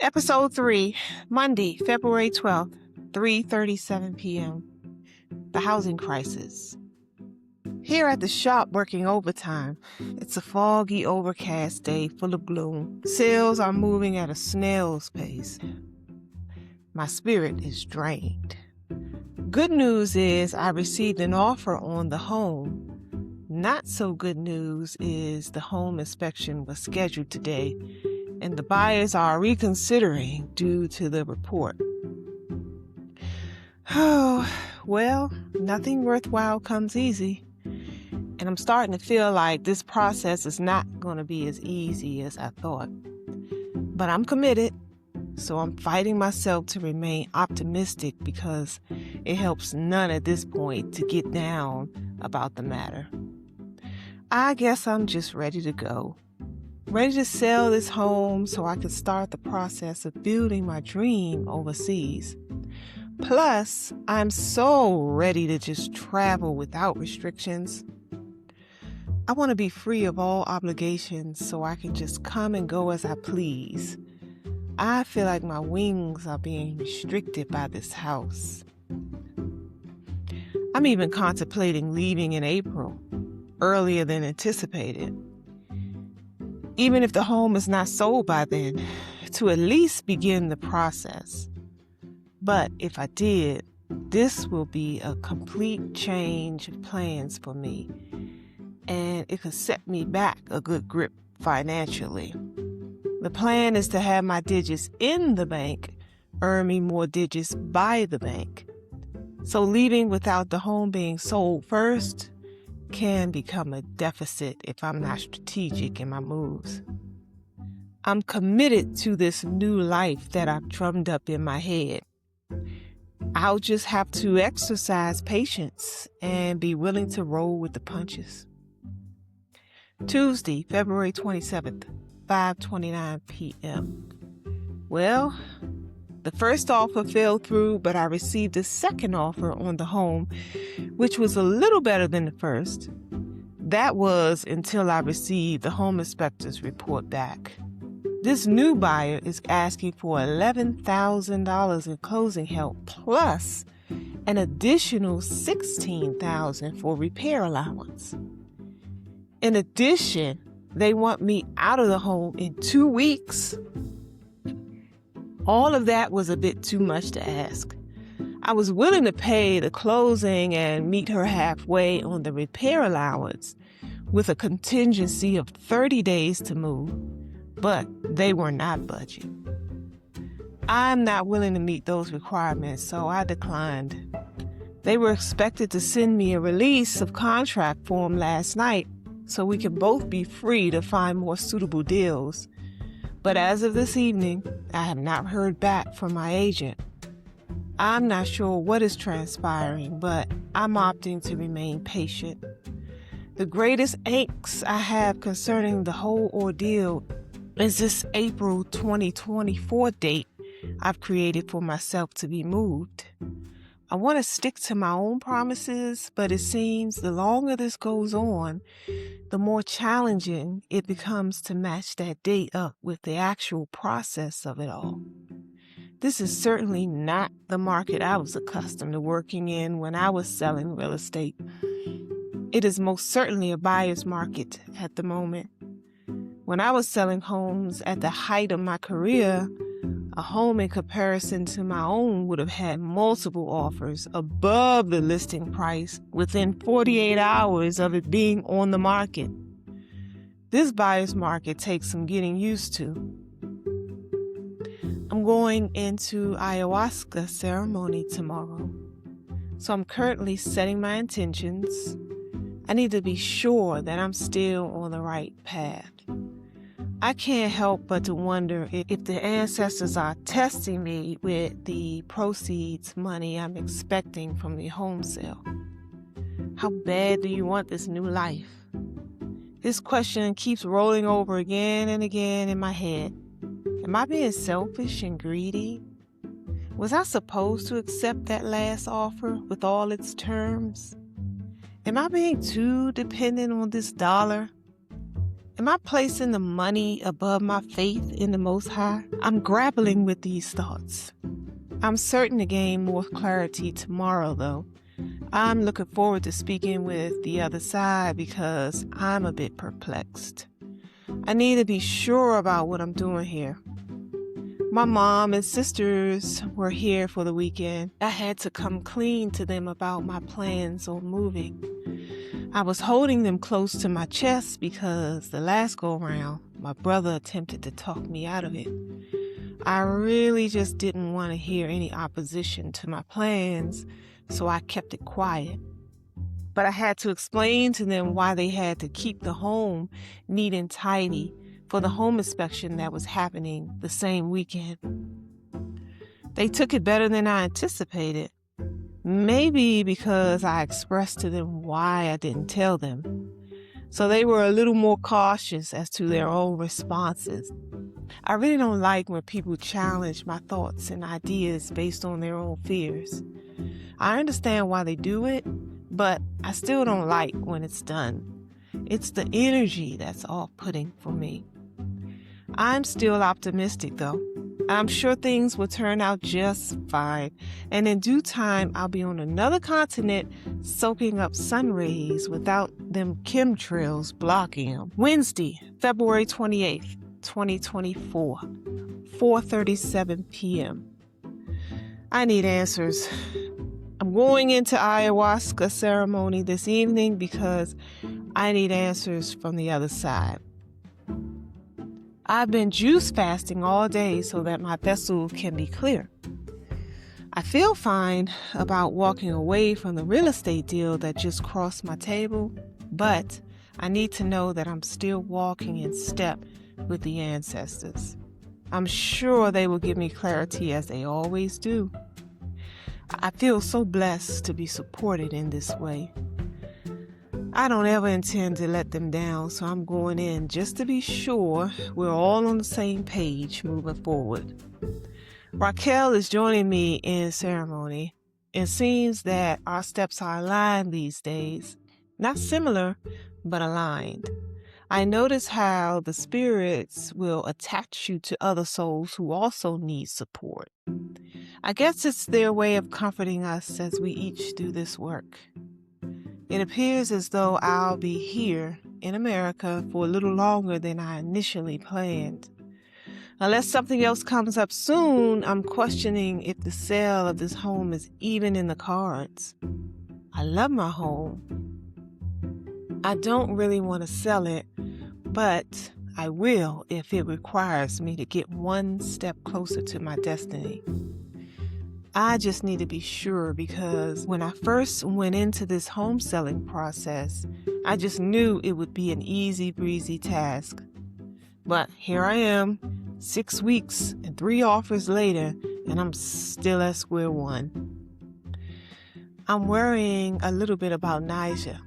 Episode 3, Monday, February 12th, 3:37 p.m. The housing crisis. Here at the shop working overtime, it's a foggy, overcast day full of gloom. Sales are moving at a snail's pace. My spirit is drained. Good news is I received an offer on the home. Not so good news is the home inspection was scheduled today, and the buyers are reconsidering due to the report. Oh, well, nothing worthwhile comes easy. And I'm starting to feel like this process is not going to be as easy as I thought. But I'm committed, so I'm fighting myself to remain optimistic because it helps none at this point to get down about the matter. I guess I'm just ready to go. Ready to sell this home so I can start the process of building my dream overseas. Plus, I'm so ready to just travel without restrictions. I want to be free of all obligations so I can just come and go as I please. I feel like my wings are being restricted by this house. I'm even contemplating leaving in April, earlier than anticipated. Even if the home is not sold by then, to at least begin the process. But if I did, this will be a complete change of plans for me, and it could set me back a good grip financially. The plan is to have my digits in the bank earn me more digits by the bank. So leaving without the home being sold first can become a deficit if I'm not strategic in my moves. I'm committed to this new life that I've drummed up in my head. I'll just have to exercise patience and be willing to roll with the punches. Tuesday, February 27th, 5:29 p.m. Well, the first offer fell through, but I received a second offer on the home, which was a little better than the first. That was until I received the home inspector's report back. This new buyer is asking for $11,000 in closing help, plus an additional $16,000 for repair allowance. In addition, they want me out of the home in 2 weeks. All of that was a bit too much to ask. I was willing to pay the closing and meet her halfway on the repair allowance with a contingency of 30 days to move, but they were not budging. I'm not willing to meet those requirements, so I declined. They were expected to send me a release of contract form last night so we could both be free to find more suitable deals. But as of this evening, I have not heard back from my agent. I'm not sure what is transpiring, but I'm opting to remain patient. The greatest angst I have concerning the whole ordeal is this April 2024 date I've created for myself to be moved. I want to stick to my own promises, but it seems the longer this goes on, the more challenging it becomes to match that date up with the actual process of it all. This is certainly not the market I was accustomed to working in when I was selling real estate. It is most certainly a buyer's market at the moment. When I was selling homes at the height of my career, a home in comparison to my own would have had multiple offers above the listing price within 48 hours of it being on the market. This buyer's market takes some getting used to. I'm going into ayahuasca ceremony tomorrow, so I'm currently setting my intentions. I need to be sure that I'm still on the right path. I can't help but to wonder if the ancestors are testing me with the proceeds money I'm expecting from the home sale. How bad do you want this new life? This question keeps rolling over again and again in my head. Am I being selfish and greedy? Was I supposed to accept that last offer with all its terms? Am I being too dependent on this dollar? Am I placing the money above my faith in the Most High? I'm grappling with these thoughts. I'm certain to gain more clarity tomorrow, though. I'm looking forward to speaking with the other side because I'm a bit perplexed. I need to be sure about what I'm doing here. My mom and sisters were here for the weekend. I had to come clean to them about my plans on moving. I was holding them close to my chest because the last go-round, my brother attempted to talk me out of it. I really just didn't want to hear any opposition to my plans, so I kept it quiet. But I had to explain to them why they had to keep the home neat and tidy for the home inspection that was happening the same weekend. They took it better than I anticipated. Maybe because I expressed to them why I didn't tell them. So they were a little more cautious as to their own responses. I really don't like when people challenge my thoughts and ideas based on their own fears. I understand why they do it, but I still don't like when it's done. It's the energy that's off-putting for me. I'm still optimistic, though. I'm sure things will turn out just fine, and in due time, I'll be on another continent soaking up sun rays without them chemtrails blocking them. Wednesday, February 28th, 2024, 4:37 p.m. I need answers. I'm going into ayahuasca ceremony this evening because I need answers from the other side. I've been juice fasting all day so that my vessel can be clear. I feel fine about walking away from the real estate deal that just crossed my table, but I need to know that I'm still walking in step with the ancestors. I'm sure they will give me clarity as they always do. I feel so blessed to be supported in this way. I don't ever intend to let them down, so I'm going in just to be sure we're all on the same page moving forward. Raquel is joining me in ceremony. It seems that our steps are aligned these days. Not similar, but aligned. I notice how the spirits will attach you to other souls who also need support. I guess it's their way of comforting us as we each do this work. It appears as though I'll be here in America for a little longer than I initially planned. Unless something else comes up soon, I'm questioning if the sale of this home is even in the cards. I love my home. I don't really want to sell it, but I will if it requires me to get one step closer to my destiny. I just need to be sure because when I first went into this home selling process, I just knew it would be an easy breezy task. But here I am, 6 weeks and 3 offers later, and I'm still at square one. I'm worrying a little bit about Nija.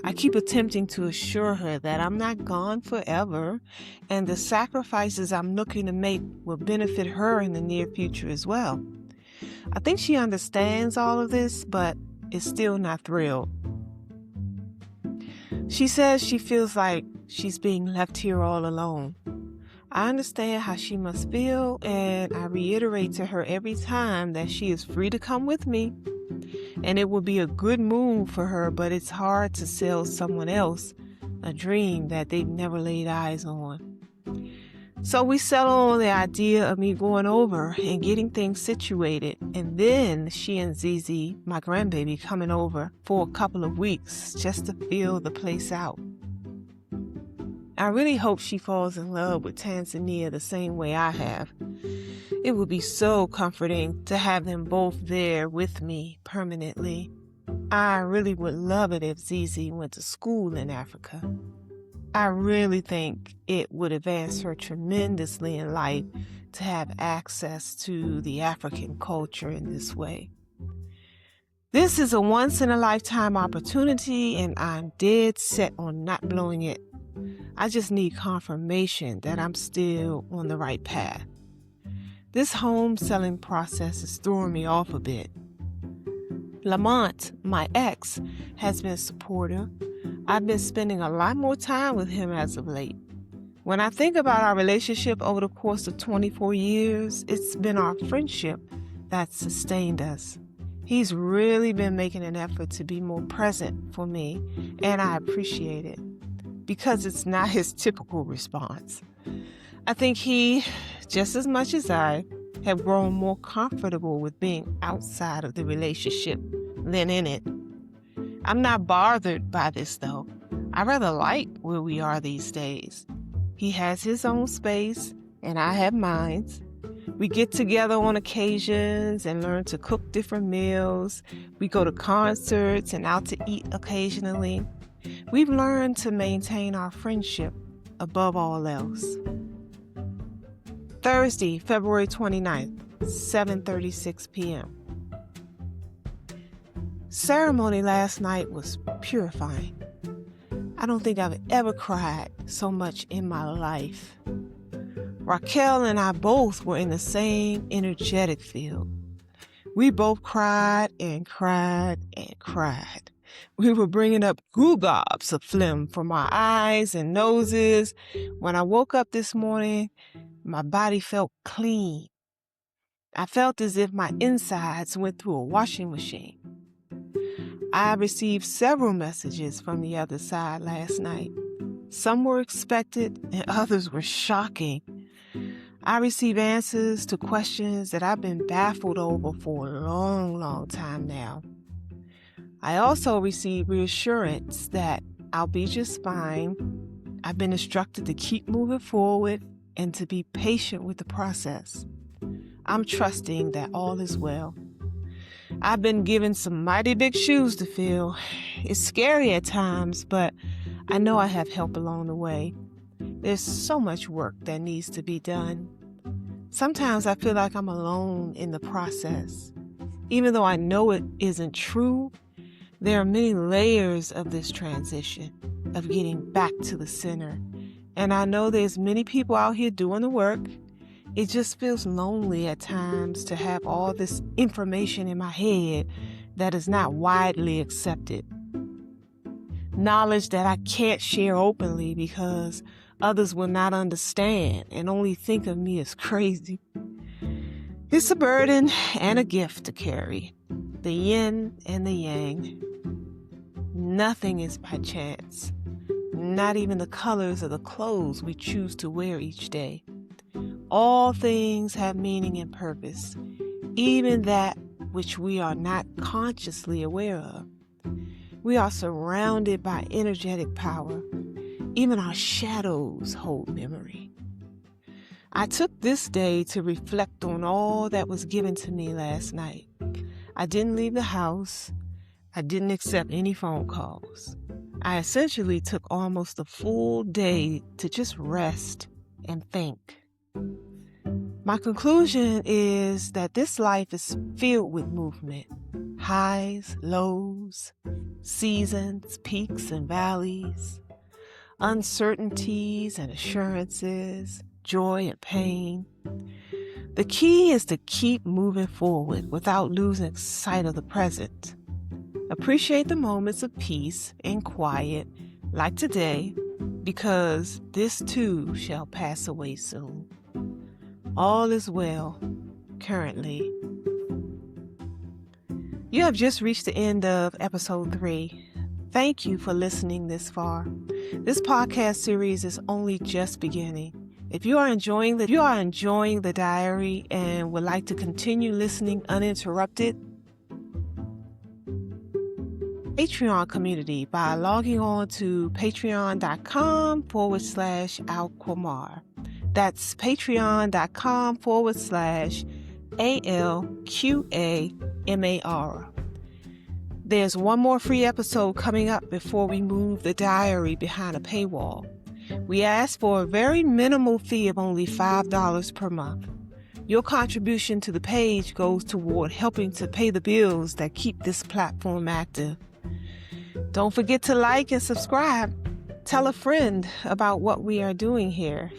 I keep attempting to assure her that I'm not gone forever, and the sacrifices I'm looking to make will benefit her in the near future as well. I think she understands all of this, but is still not thrilled. She says she feels like she's being left here all alone. I understand how she must feel, and I reiterate to her every time that she is free to come with me, and it will be a good move for her, but it's hard to sell someone else a dream that they've never laid eyes on. So we settle on the idea of me going over and getting things situated, and then she and Zizi, my grandbaby, coming over for a couple of weeks just to feel the place out. I really hope she falls in love with Tanzania the same way I have. It would be so comforting to have them both there with me permanently. I really would love it if Zizi went to school in Africa. I really think it would advance her tremendously in life to have access to the African culture in this way. This is a once-in-a-lifetime opportunity, and I'm dead set on not blowing it. I just need confirmation that I'm still on the right path. This home selling process is throwing me off a bit. Lamont, my ex, has been supportive, I've been spending a lot more time with him as of late. When I think about our relationship over the course of 24 years, it's been our friendship that sustained us. He's really been making an effort to be more present for me, and I appreciate it because it's not his typical response. I think he, just as much as I, have grown more comfortable with being outside of the relationship than in it. I'm not bothered by this, though. I rather like where we are these days. He has his own space, and I have mine. We get together on occasions and learn to cook different meals. We go to concerts and out to eat occasionally. We've learned to maintain our friendship above all else. Thursday, February 29th, 7:36 p.m. Ceremony last night was purifying. I don't think I've ever cried so much in my life. Raquel and I both were in the same energetic field. We both cried and cried and cried. We were bringing up gobs of phlegm from our eyes and noses. When I woke up this morning, my body felt clean. I felt as if my insides went through a washing machine. I received several messages from the other side last night. Some were expected and others were shocking. I received answers to questions that I've been baffled over for a long time now. I also received reassurance that I'll be just fine. I've been instructed to keep moving forward and to be patient with the process. I'm trusting that all is well. I've been given some mighty big shoes to fill. It's scary at times, but I know I have help along the way. There's so much work that needs to be done. Sometimes I feel like I'm alone in the process. Even though I know it isn't true, there are many layers of this transition, of getting back to the center. And I know there's many people out here doing the work. It just feels lonely at times to have all this information in my head that is not widely accepted. Knowledge that I can't share openly because others will not understand and only think of me as crazy. It's a burden and a gift to carry, the yin and the yang. Nothing is by chance, not even the colors of the clothes we choose to wear each day. All things have meaning and purpose, even that which we are not consciously aware of. We are surrounded by energetic power. Even our shadows hold memory. I took this day to reflect on all that was given to me last night. I didn't leave the house. I didn't accept any phone calls. I essentially took almost a full day to just rest and think. My conclusion is that this life is filled with movement, highs, lows, seasons, peaks and valleys, uncertainties and assurances, joy and pain. The key is to keep moving forward without losing sight of the present. Appreciate the moments of peace and quiet, like today, because this too shall pass away soon. All is well, currently. You have just reached the end of episode 3. Thank you for listening this far. This podcast series is only just beginning. If you are enjoying the diary and would like to continue listening uninterrupted, Patreon community by logging on to patreon.com/alquamar. That's patreon.com/ALQAMAR. There's one more free episode coming up before we move the diary behind a paywall. We ask for a very minimal fee of only $5 per month. Your contribution to the page goes toward helping to pay the bills that keep this platform active. Don't forget to like and subscribe. Tell a friend about what we are doing here.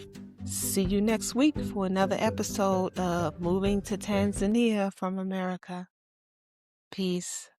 See you next week for another episode of Moving to Tanzania from America. Peace.